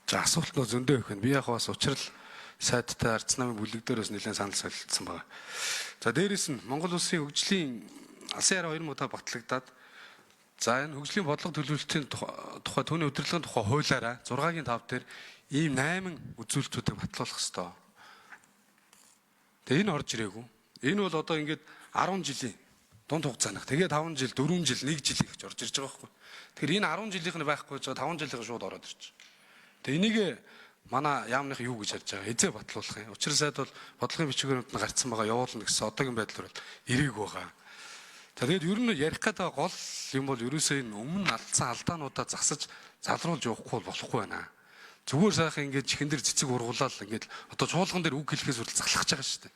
За асуулт нөө зөндөө их байна. Би яг бас учрал сайттай ардс намын бүлэг дээр бас нэлээд санал солилцсон байна. За дээрэс нь Монгол улсын хөгжлийн алсын хараа 2 муудаа батлагдаад за энэ хөгжлийн бодлого төлөвлөлтийн тухай түүний удирдлагын тухай хуулиараа 6-гийн 5 дээр ийм 8 үзүүлэлтүүдийг батлуулах ёстой. Тэгээ энэ орж ирээгүй. Энэ бол одоо ингээд 10 жилийн дунд хугацаанах. Тэгээд 5 жил, 4 жил, 1 жил гэж орж ирж байгаа байхгүй. Тэгэхээр энэ 10 жилийнх нь байхгүй гэж 5 жилийнх шууд ороод ирж байна. Тэгээ энийг манай яамных юу гэж харж байгаа. Эзээ батлуулах юм. Учир сайд бол бодлогын бичвэрүүд нь гарцсан байгаа явуулна гэсэн одоогийн байдлаар бол эрээг байгаа. Тэгээд ер нь ярих гэдэг гол юм бол ерөөсөө энэ өмнө алдсан алдаануудаа засаж залруулж явахгүй болохгүй байна. Зүгээр сайхан ингээд чихэн дээр цэцэг ургуулаад ингээд одоо чуулган дээр үг хэлхээс хүртэл залхаж байгаа шүү дээ.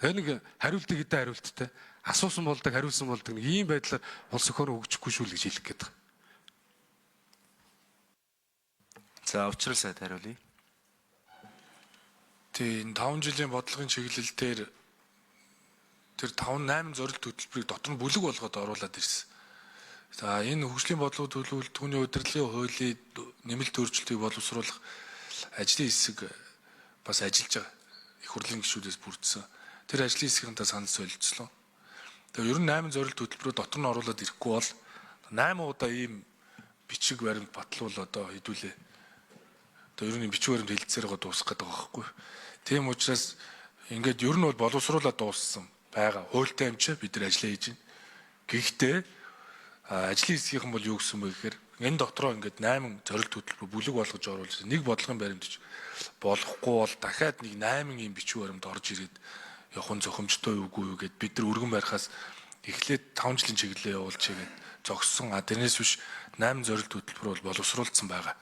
Тэгээ нэг хариултыг хэдэн хариулттай асуусан болдог хариулсан болдог нэг ийм байдлаар улс өхөөрөө өгчихгүй шүү л гэж хэлэх гээд байгаа. За учрал сайд хариулъя. Тийм 5 жилийн бодлогын чиглэл дээр тэр 5-8 зорилт хөтөлбөрийг дотор нь бүлэг болгоод оруулаад ирсэн. За энэ хөгжлийн бодлого төлөвлөлт түүний удирдлагын хуулийн нэмэлт өөрчлөлтийг боловсруулах ажлын хэсэг бас ажиллаж байгаа. Их хурлын гишүүдээс бүрдсэн. Тэр ажлын хэсгийнхэнтэй санал солилцлоо. Тэгээ ер нь 8 зорилт хөтөлбөрөөр дотор нь оруулаад ирэхгүй бол 8 удаа ийм бичиг баримт батлуул одоо хэдүүлээ. Одоо ер нь бичиг баримт хэлэлцээр байгаа дуусах гэдэг байгаа байхгүй. Тийм учраас ингээд ер нь бол боловсруулаад дууссан байгаа. Хуультай юм чи бид нар ажиллаа хийж байна. Гэхдээ ажлын хэсгийнхэн бол юу гэсэн бэ гэхээр энэ дотроо ингээд 8 зорилт хөтөлбөр бүлэг болгож оруулж нэг бодлогын баримтж болохгүй бол дахиад нэг 8 ийм бичиг баримт орж ирээд явах зохимжтой үгүй юу гэд бид нар өргөн барихаас эхлээд 5 жилийн чиглэлээ явуулчихъя гэд зогссон. Тэрнээс биш 8 зорилт хөтөлбөр бол боловсруулсан байгаа.